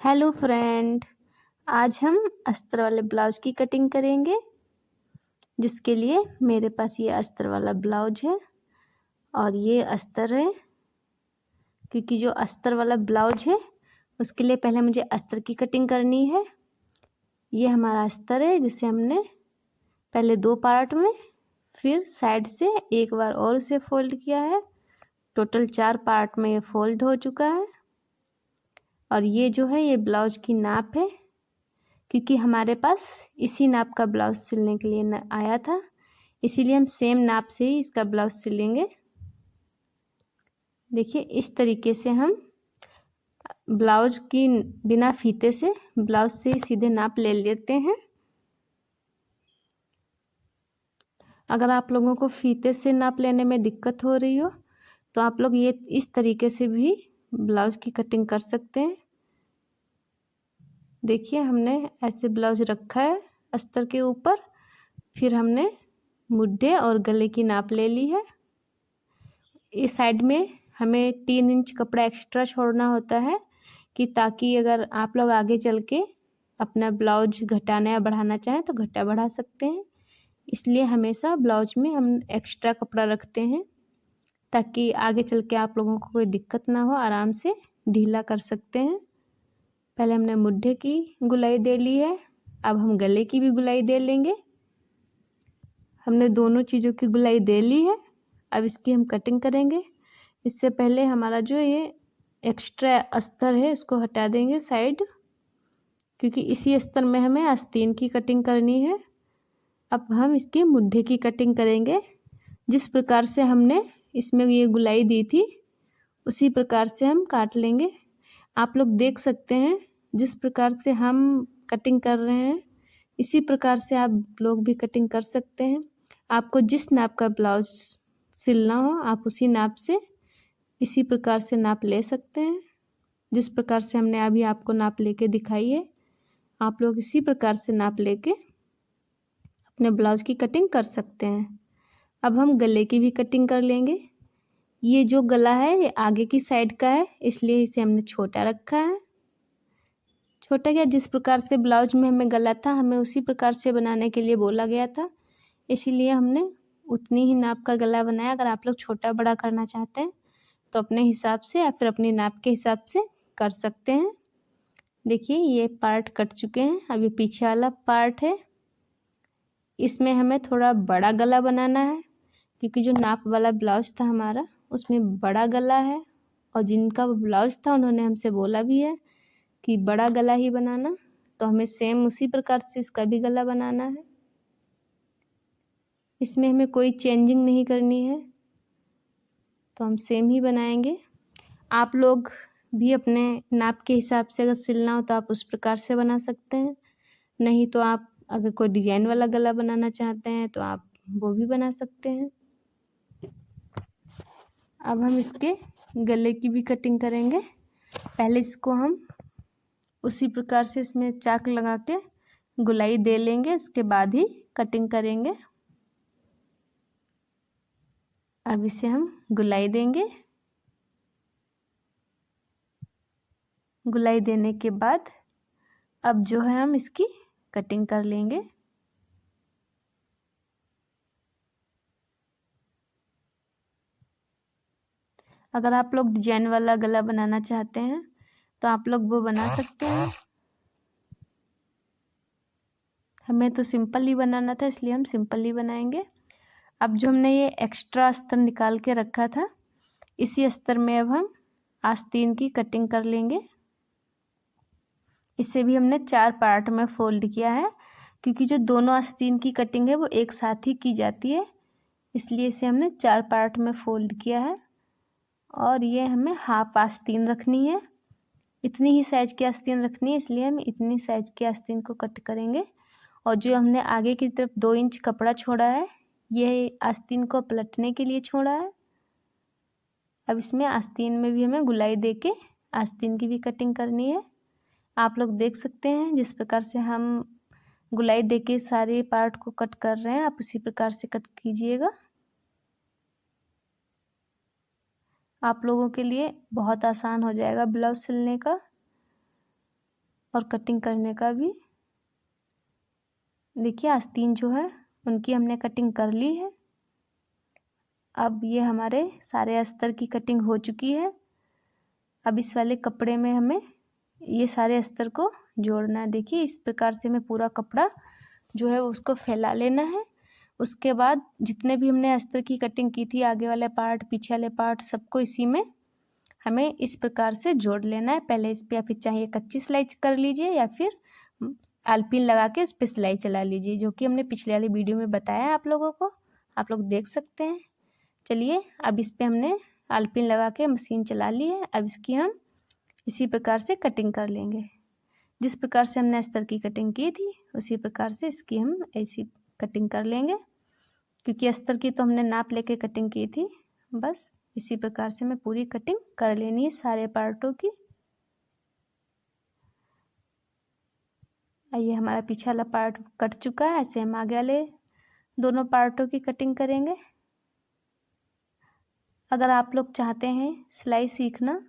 Hello friend, आज हम अस्तर वाले ब्लाउज की कटिंग करेंगे। जिसके लिए मेरे पास ये अस्तर वाला ब्लाउज है और ये अस्तर है। क्योंकि जो अस्तर वाला ब्लाउज है उसके लिए पहले मुझे अस्तर की कटिंग करनी है। ये हमारा अस्तर है जिसे हमने पहले 2 पार्ट में फिर साइड से एक बार और उसे फोल्ड किया है। टोटल 4 पार्ट में ये फोल्ड हो चुका है। और ये जो है ये ब्लाउज की नाप है, क्योंकि हमारे पास इसी नाप का ब्लाउज सिलने के लिए आया था, इसीलिए हम सेम नाप से ही इसका ब्लाउज सिलेंगे। देखिए इस तरीके से हम ब्लाउज की बिना फीते से ब्लाउज से सीधे नाप ले लेते हैं। अगर आप लोगों को फीते से नाप लेने में दिक्कत हो रही हो तो आप लोग ये इस तरीके से भी ब्लाउज की कटिंग कर सकते हैं। देखिए हमने ऐसे ब्लाउज रखा है अस्तर के ऊपर, फिर हमने मुड्ढे और गले की नाप ले ली है। इस साइड में हमें 3 इंच कपड़ा एक्स्ट्रा छोड़ना होता है कि ताकि अगर आप लोग आगे चल के अपना ब्लाउज घटाना या बढ़ाना चाहें तो घटा बढ़ा सकते हैं। इसलिए हमेशा ब्लाउज में हम एक्स्ट्रा कपड़ा रखते हैं ताकि आगे चल के आप लोगों को कोई दिक्कत ना हो, आराम से ढीला कर सकते हैं। पहले हमने मुड्ढे की गुलाई दे ली है, अब हम गले की भी गुलाई दे लेंगे। हमने दोनों चीज़ों की गुलाई दे ली है, अब इसकी हम कटिंग करेंगे। इससे पहले हमारा जो ये एक्स्ट्रा अस्तर है इसको हटा देंगे साइड, क्योंकि इसी अस्तर में हमें आस्तीन की कटिंग करनी है। अब हम इसके मुड्ढे की कटिंग करेंगे। जिस प्रकार से हमने इसमें ये गुलाई दी थी उसी प्रकार से हम काट लेंगे। आप लोग देख सकते हैं जिस प्रकार से हम कटिंग कर रहे हैं इसी प्रकार से आप लोग भी कटिंग कर सकते हैं। आपको जिस नाप का ब्लाउज सिलना हो आप उसी नाप से इसी प्रकार से नाप ले सकते हैं। जिस प्रकार से हमने अभी आपको नाप लेके दिखाई है, आप लोग इसी प्रकार से नाप लेके अपने ब्लाउज की कटिंग कर सकते हैं। अब हम गले की भी कटिंग कर लेंगे। ये जो गला है ये आगे की साइड का है, इसलिए इसे हमने छोटा रखा है। छोटा क्या, जिस प्रकार से ब्लाउज में हमें गला था हमें उसी प्रकार से बनाने के लिए बोला गया था, इसीलिए हमने उतनी ही नाप का गला बनाया। अगर आप लोग छोटा बड़ा करना चाहते हैं तो अपने हिसाब से या फिर अपनी नाप के हिसाब से कर सकते हैं। देखिए ये पार्ट कट चुके हैं, अब ये पीछे वाला पार्ट है, इसमें हमें थोड़ा बड़ा गला बनाना है क्योंकि जो नाप वाला ब्लाउज था हमारा उसमें बड़ा गला है। और जिनका ब्लाउज था उन्होंने हमसे बोला भी है कि बड़ा गला ही बनाना, तो हमें सेम उसी प्रकार से इसका भी गला बनाना है। इसमें हमें कोई चेंजिंग नहीं करनी है, तो हम सेम ही बनाएंगे। आप लोग भी अपने नाप के हिसाब से अगर सिलना हो तो आप उस प्रकार से बना सकते हैं, नहीं तो आप अगर कोई डिजाइन वाला गला बनाना चाहते हैं तो आप वो भी बना सकते हैं। अब हम इसके गले की भी कटिंग करेंगे। पहले इसको हम उसी प्रकार से इसमें चाक लगा के गुलाई दे लेंगे, उसके बाद ही कटिंग करेंगे। अब इसे हम गुलाई देंगे। गुलाई देने के बाद अब जो है हम इसकी कटिंग कर लेंगे। अगर आप लोग डिजाइन वाला गला बनाना चाहते हैं तो आप लोग वो बना सकते हैं। हमें तो सिंपल ही बनाना था इसलिए हम सिंपल ही बनाएंगे। अब जो हमने ये एक्स्ट्रा अस्तर निकाल के रखा था इसी अस्तर में अब हम आस्तीन की कटिंग कर लेंगे। इसे भी हमने 4 पार्ट में फोल्ड किया है, क्योंकि जो दोनों आस्तीन की कटिंग है वो एक साथ ही की जाती है, इसलिए इसे हमने 4 पार्ट में फोल्ड किया है। और ये हमें हाफ आस्तीन रखनी है, इतनी ही साइज की आस्तीन रखनी है, इसलिए हम इतनी साइज की आस्तीन को कट करेंगे। और जो हमने आगे की तरफ 2 इंच कपड़ा छोड़ा है ये आस्तीन को पलटने के लिए छोड़ा है। अब इसमें आस्तीन में भी हमें गुलाई दे के आस्तीन की भी कटिंग करनी है। आप लोग देख सकते हैं जिस प्रकार से हम गुलाई दे के सारे पार्ट को कट कर रहे हैं, आप उसी प्रकार से कट कीजिएगा। आप लोगों के लिए बहुत आसान हो जाएगा ब्लाउज सिलने का। और कटिंग करने का भी। देखिए आस्तीन जो है उनकी हमने कटिंग कर ली है। अब ये हमारे सारे अस्तर की कटिंग हो चुकी है। अब इस वाले कपड़े में हमें ये सारे अस्तर को जोड़ना है। देखिए इस प्रकार से हमें पूरा कपड़ा जो है उसको फैला लेना है। उसके बाद जितने भी हमने अस्तर की कटिंग की थी, आगे वाले पार्ट पीछे वाले पार्ट, सबको इसी में हमें इस प्रकार से जोड़ लेना है। पहले इस पर या फिर चाहिए कच्ची सिलाई कर लीजिए या फिर आलपिन लगा के उस पर सिलाई चला लीजिए, जो कि हमने पिछले वाली वीडियो में बताया है आप लोगों को, आप लोग देख सकते हैं। चलिए अब इस पर हमने आलपिन लगा के मशीन चला ली है। अब इसकी हम इसी प्रकार से कटिंग कर लेंगे। जिस प्रकार से हमने अस्तर की कटिंग की थी उसी प्रकार से इसकी हम ऐसी कटिंग कर लेंगे, क्योंकि अस्तर की तो हमने नाप लेके कटिंग की थी। बस इसी प्रकार से हमें पूरी कटिंग कर लेनी है सारे पार्टों की। ये हमारा पीछे वाला पार्ट कट चुका है। ऐसे हम आगे वाले दोनों पार्टों की कटिंग करेंगे। अगर आप लोग चाहते हैं सिलाई सीखना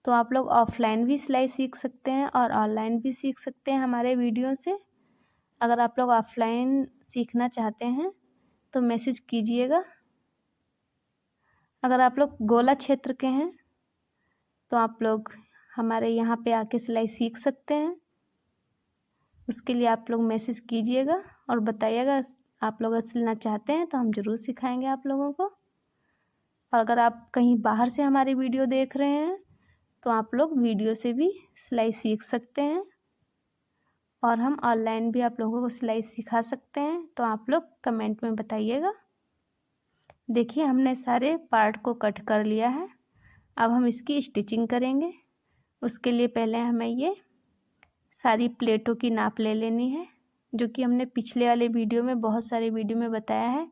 तो आप लोग ऑफलाइन भी सिलाई सीख सकते हैं और ऑनलाइन भी सीख सकते हैं हमारे वीडियो से। अगर आप लोग ऑफलाइन सीखना चाहते हैं तो मैसेज कीजिएगा। अगर आप लोग गोला क्षेत्र के हैं तो आप लोग हमारे यहाँ पे आके सिलाई सीख सकते हैं। उसके लिए आप लोग मैसेज कीजिएगा और बताइएगा आप लोग सिलना चाहते हैं तो हम ज़रूर सिखाएंगे आप लोगों को। और अगर आप कहीं बाहर से हमारी वीडियो देख रहे हैं तो आप लोग वीडियो से भी सिलाई सीख सकते हैं और हम ऑनलाइन भी आप लोगों को सिलाई सिखा सकते हैं। तो आप लोग कमेंट में बताइएगा। देखिए हमने सारे पार्ट को कट कर लिया है। अब हम इसकी स्टिचिंग करेंगे। उसके लिए पहले हमें ये सारी प्लेटों की नाप ले लेनी है, जो कि हमने पिछले वाले वीडियो में, बहुत सारे वीडियो में बताया है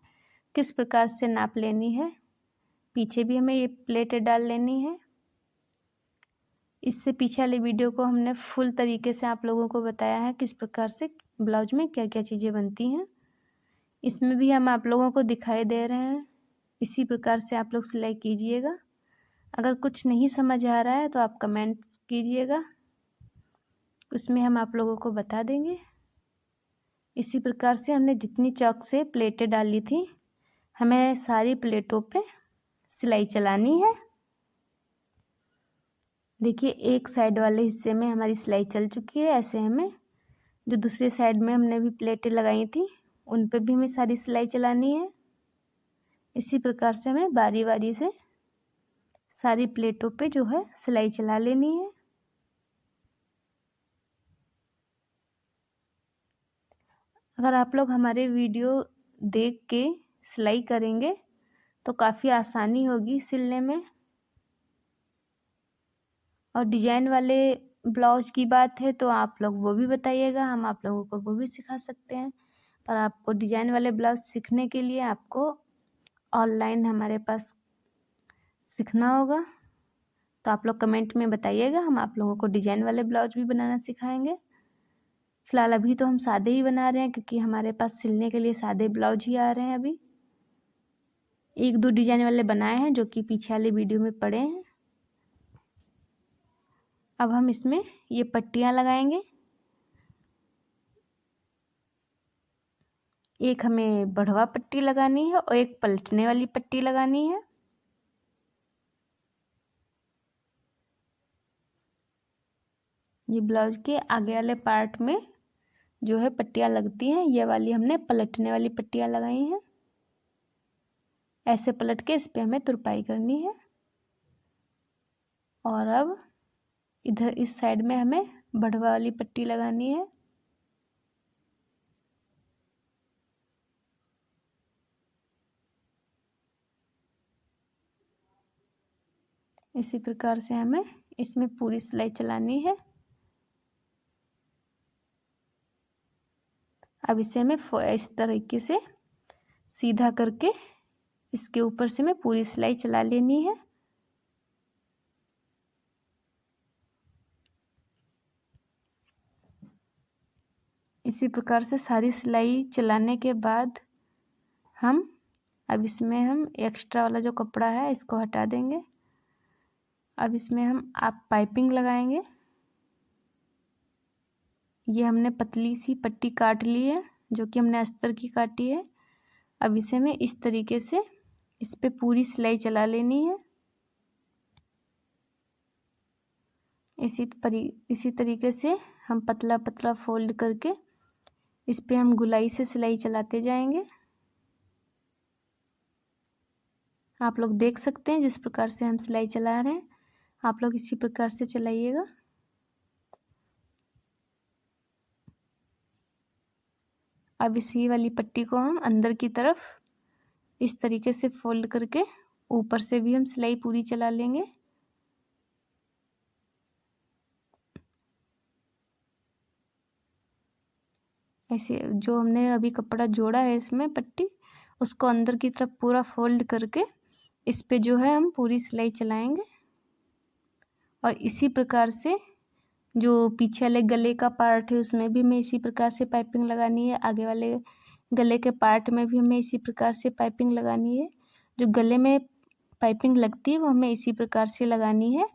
किस प्रकार से नाप लेनी है। पीछे भी हमें ये प्लेटें डाल लेनी है। इससे पीछे वाले वीडियो को हमने फुल तरीके से आप लोगों को बताया है किस प्रकार से ब्लाउज में क्या क्या चीज़ें बनती हैं। इसमें भी हम आप लोगों को दिखाई दे रहे हैं। इसी प्रकार से आप लोग सिलाई कीजिएगा। अगर कुछ नहीं समझ आ रहा है तो आप कमेंट कीजिएगा, उसमें हम आप लोगों को बता देंगे। इसी प्रकार से हमने जितनी चौक से प्लेटें डाली थी, हमें सारी प्लेटों पे सिलाई चलानी है। देखिए एक साइड वाले हिस्से में हमारी सिलाई चल चुकी है। ऐसे हमें जो दूसरी साइड में हमने भी प्लेटें लगाई थी उन पे भी हमें सारी सिलाई चलानी है। इसी प्रकार से हमें बारी बारी से सारी प्लेटों पे जो है सिलाई चला लेनी है। अगर आप लोग हमारे वीडियो देख के सिलाई करेंगे तो काफ़ी आसानी होगी सिलने में। और डिजाइन वाले ब्लाउज की बात है तो आप लोग वो भी बताइएगा, हम आप लोगों को वो भी सिखा सकते हैं। पर आपको डिजाइन वाले ब्लाउज सीखने के लिए आपको ऑनलाइन हमारे पास सीखना होगा। तो आप लोग कमेंट में बताइएगा, हम आप लोगों को डिजाइन वाले ब्लाउज भी बनाना सिखाएंगे। फिलहाल अभी तो हम सादे ही बना रहे हैं, क्योंकि हमारे पास सिलने के लिए सादे ब्लाउज ही आ रहे हैं। अभी एक दो डिजाइन वाले बनाए हैं जो कि पीछे वाले वीडियो में पड़े हैं। अब हम इसमें ये पट्टियाँ लगाएंगे। एक हमें बढ़वा पट्टी लगानी है और एक पलटने वाली पट्टी लगानी है। ये ब्लाउज के आगे वाले पार्ट में जो है पट्टियाँ लगती हैं, ये वाली हमने पलटने वाली पट्टियाँ लगाई हैं। ऐसे पलट के इस पे हमें तुरपाई करनी है। और अब इधर इस साइड में हमें बढ़वा वाली पट्टी लगानी है। इसी प्रकार से हमें इसमें पूरी सिलाई चलानी है। अब इसे हमें इस तरीके से सीधा करके इसके ऊपर से हमें पूरी सिलाई चला लेनी है। इसी प्रकार से सारी सिलाई चलाने के बाद अब इसमें हम एक्स्ट्रा वाला जो कपड़ा है इसको हटा देंगे। अब इसमें हम आप पाइपिंग लगाएंगे। ये हमने पतली सी पट्टी काट ली है, जो कि हमने अस्तर की काटी है। अब इसे हमें इस तरीके से इस पे पूरी सिलाई चला लेनी है। इसी तरीके से हम पतला पतला फोल्ड करके इस पे हम गुलाई से सिलाई चलाते जाएंगे। आप लोग देख सकते हैं जिस प्रकार से हम सिलाई चला रहे हैं, आप लोग इसी प्रकार से चलाइएगा। अब इसी वाली पट्टी को हम अंदर की तरफ इस तरीके से फोल्ड करके ऊपर से भी हम सिलाई पूरी चला लेंगे। ऐसे जो हमने अभी कपड़ा जोड़ा है इसमें पट्टी, उसको अंदर की तरफ पूरा फोल्ड करके इस पे जो है हम पूरी सिलाई चलाएंगे। और इसी प्रकार से जो पीछे वाले गले का पार्ट है उसमें भी हमें इसी प्रकार से पाइपिंग लगानी है। आगे वाले गले के पार्ट में भी हमें इसी प्रकार से पाइपिंग लगानी है। जो गले में पाइपिंग लगती है वो हमें इसी प्रकार से लगानी है।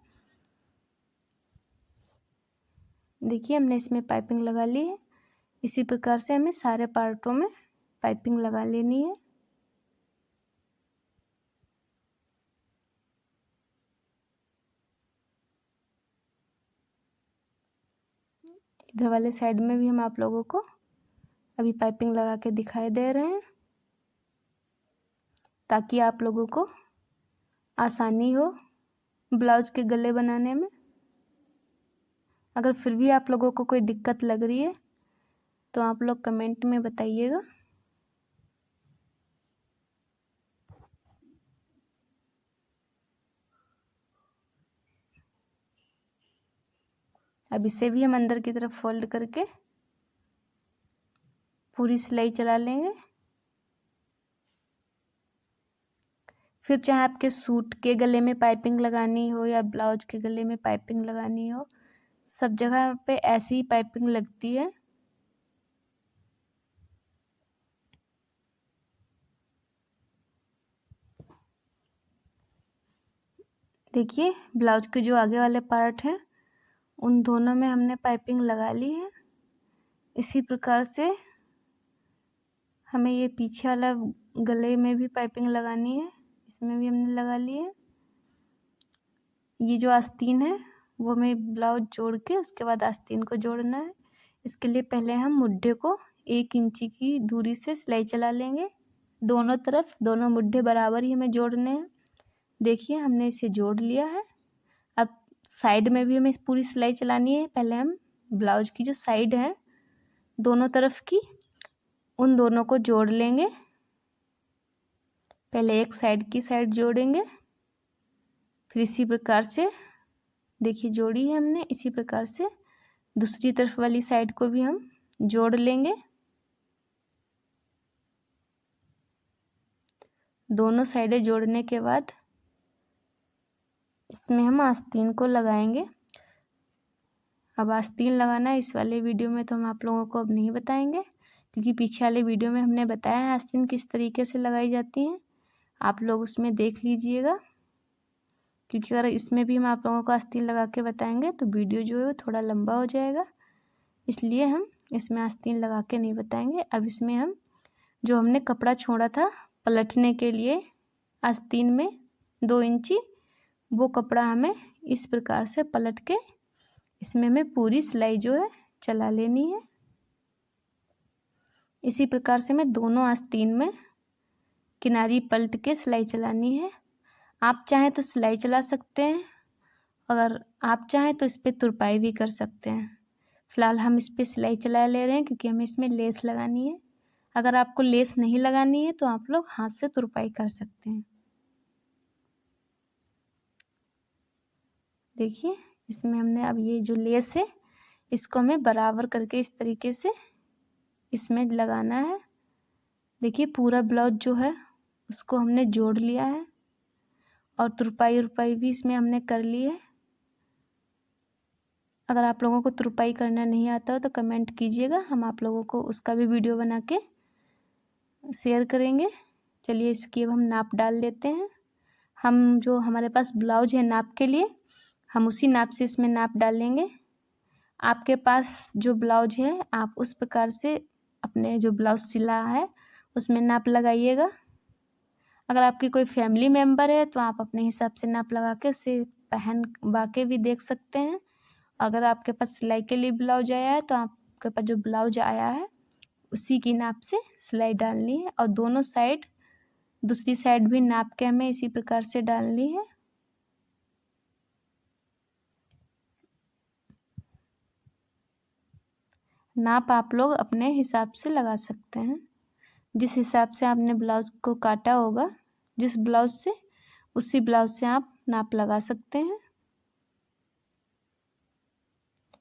देखिए हमने इसमें पाइपिंग लगा ली है। इसी प्रकार से हमें सारे पार्टों में पाइपिंग लगा लेनी है। इधर वाले साइड में भी हम आप लोगों को अभी पाइपिंग लगा के दिखाई दे रहे हैं, ताकि आप लोगों को आसानी हो ब्लाउज के गले बनाने में। अगर फिर भी आप लोगों को कोई दिक्कत लग रही है तो आप लोग कमेंट में बताइएगा। अब इसे भी हम अंदर की तरफ फोल्ड करके पूरी सिलाई चला लेंगे। फिर चाहे आपके सूट के गले में पाइपिंग लगानी हो या ब्लाउज के गले में पाइपिंग लगानी हो, सब जगह पे ऐसी ही पाइपिंग लगती है। देखिए ब्लाउज के जो आगे वाले पार्ट हैं उन दोनों में हमने पाइपिंग लगा ली है। इसी प्रकार से हमें ये पीछे वाला गले में भी पाइपिंग लगानी है, इसमें भी हमने लगा ली है। ये जो आस्तीन है वो हमें ब्लाउज जोड़ के उसके बाद आस्तीन को जोड़ना है। इसके लिए पहले हम मुड्ढे को 1 इंची की दूरी से सिलाई चला लेंगे। दोनों तरफ दोनों मुड्ढे बराबर ही हमें जोड़ने हैं। देखिए हमने इसे जोड़ लिया है। अब साइड में भी हमें पूरी सिलाई चलानी है। पहले हम ब्लाउज की जो साइड है दोनों तरफ की, उन दोनों को जोड़ लेंगे। पहले एक साइड की साइड जोड़ेंगे, फिर इसी प्रकार से देखिए जोड़ी है हमने। इसी प्रकार से दूसरी तरफ वाली साइड को भी हम जोड़ लेंगे। दोनों साइडें जोड़ने के बाद इसमें हम आस्तीन को लगाएंगे। अब आस्तीन लगाना इस वाले वीडियो में तो हम आप लोगों को अब नहीं बताएंगे, क्योंकि पीछे वाले वीडियो में हमने बताया है आस्तीन किस तरीके से लगाई जाती हैं। आप लोग उसमें देख लीजिएगा, क्योंकि अगर इसमें भी हम आप लोगों को आस्तीन लगा के बताएंगे तो वीडियो जो है वो थोड़ा लंबा हो जाएगा, इसलिए हम इसमें आस्तीन लगा के नहीं बताएंगे। अब इसमें हम जो हमने कपड़ा छोड़ा था पलटने के लिए आस्तीन में 2 इंची, वो कपड़ा हमें इस प्रकार से पलट के इसमें हमें पूरी सिलाई जो है चला लेनी है। इसी प्रकार से हमें दोनों आस्तीन में किनारी पलट के सिलाई चलानी है। आप चाहें तो सिलाई चला सकते हैं, अगर आप चाहें तो इस पर तुरपाई भी कर सकते हैं। फ़िलहाल हम इस पर सिलाई चला ले रहे हैं क्योंकि हमें इसमें लेस लगानी है। अगर आपको लेस नहीं लगानी है तो आप लोग हाथ से तुरपाई कर सकते हैं। देखिए इसमें हमने अब ये जो लेस है इसको हमें बराबर करके इस तरीके से इसमें लगाना है। देखिए पूरा ब्लाउज जो है उसको हमने जोड़ लिया है और तुरपाई भी इसमें हमने कर ली है। अगर आप लोगों को तुरपाई करना नहीं आता हो तो कमेंट कीजिएगा, हम आप लोगों को उसका भी वीडियो बना के शेयर करेंगे। चलिए इसकी अब हम नाप डाल लेते हैं। हम जो हमारे पास ब्लाउज है नाप के लिए, हम उसी नाप से इसमें नाप डालेंगे। आपके पास जो ब्लाउज है आप उस प्रकार से अपने जो ब्लाउज सिला है उसमें नाप लगाइएगा। अगर आपकी कोई फैमिली मेम्बर है तो आप अपने हिसाब से नाप लगा के उसे पहनवा के भी देख सकते हैं। अगर आपके पास सिलाई के लिए ब्लाउज आया है तो आपके पास जो ब्लाउज आया है उसी की नाप से सिलाई डालनी है और दोनों साइड दूसरी साइड भी नाप के हमें इसी प्रकार से डालनी है। नाप आप लोग अपने हिसाब से लगा सकते हैं, जिस हिसाब से आपने ब्लाउज को काटा होगा जिस ब्लाउज से उसी ब्लाउज से आप नाप लगा सकते हैं।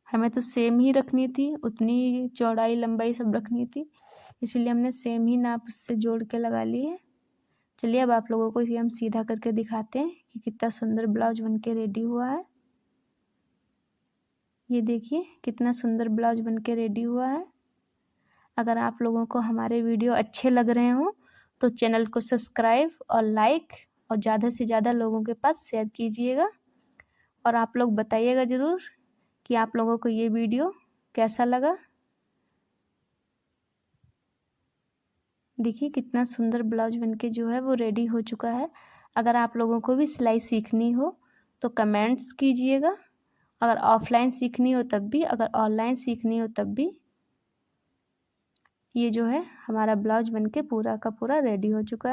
हमें तो सेम ही रखनी थी, उतनी चौड़ाई लंबाई सब रखनी थी, इसलिए हमने सेम ही नाप उससे जोड़ के लगा ली है। चलिए अब आप लोगों को इसे हम सीधा करके दिखाते हैं कि कितना सुंदर ब्लाउज बनके रेडी हुआ है। ये देखिए कितना सुंदर ब्लाउज बनके रेडी हुआ है। अगर आप लोगों को हमारे वीडियो अच्छे लग रहे हो तो चैनल को सब्सक्राइब और लाइक और ज़्यादा से ज़्यादा लोगों के पास शेयर कीजिएगा। और आप लोग बताइएगा ज़रूर कि आप लोगों को ये वीडियो कैसा लगा। देखिए कितना सुंदर ब्लाउज बनके जो है वो रेडी हो चुका है। अगर आप लोगों को भी सिलाई सीखनी हो तो कमेंट्स कीजिएगा। अगर ऑफलाइन सीखनी हो तब भी, अगर ऑनलाइन सीखनी हो तब भी। ये जो है हमारा ब्लाउज बनके पूरा का पूरा रेडी हो चुका है।